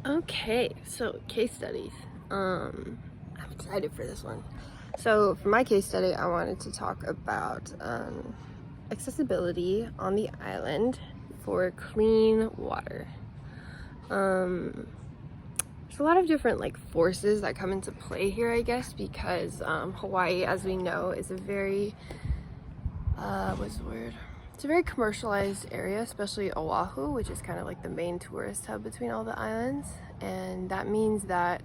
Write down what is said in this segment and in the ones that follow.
Okay, so case studies. I'm excited for this one. So for my case study, I wanted to talk about accessibility on the island for clean water. There's a lot of different forces that come into play here, I guess, because Hawaii, as we know, is a very what's the word? It's a very commercialized area, especially Oahu, which is kind of like the main tourist hub between all the islands. And that means that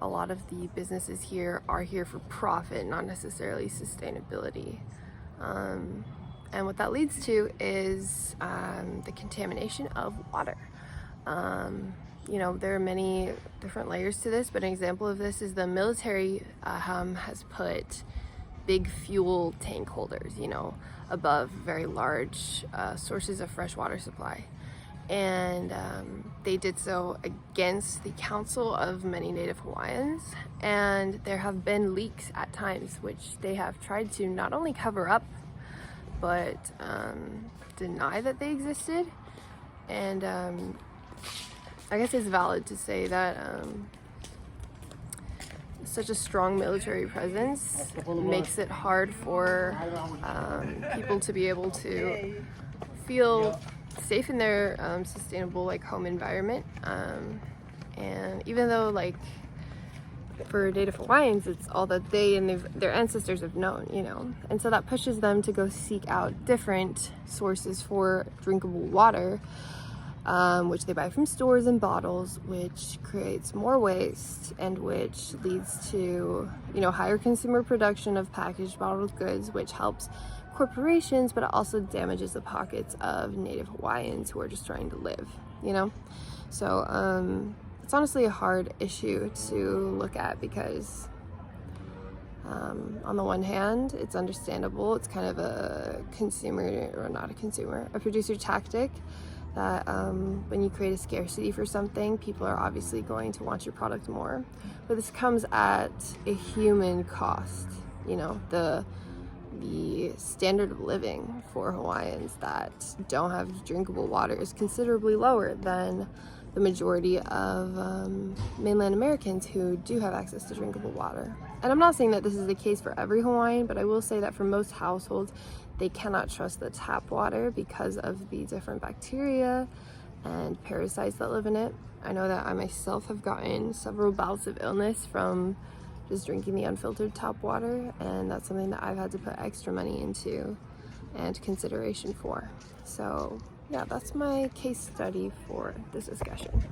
a lot of the businesses here are here for profit, not necessarily sustainability. And what that leads to is the contamination of water. There are many different layers to this, but an example of this is the military has put big fuel tank holders, above very large sources of fresh water supply. And they did so against the counsel of many Native Hawaiians. And there have been leaks at times, which they have tried to not only cover up, but deny that they existed. And I guess it's valid to say that such a strong military presence makes it hard for people to be able to feel safe in their sustainable home environment. And even though for Native Hawaiians, it's all that they and their ancestors have known, and so that pushes them to go seek out different sources for drinkable water, which they buy from stores and bottles, which creates more waste and which leads to higher consumer production of packaged bottled goods, which helps corporations, but it also damages the pockets of Native Hawaiians who are just trying to live. So it's honestly a hard issue to look at because on the one hand, it's understandable. It's kind of a producer tactic that when you create a scarcity for something, people are obviously going to want your product more. But this comes at a human cost. The standard of living for Hawaiians that don't have drinkable water is considerably lower than the majority of mainland Americans who do have access to drinkable water. And I'm not saying that this is the case for every Hawaiian, but I will say that for most households, they cannot trust the tap water because of the different bacteria and parasites that live in it. I know that I myself have gotten several bouts of illness from just drinking the unfiltered tap water, and that's something that I've had to put extra money into and consideration for. So yeah, that's my case study for this discussion.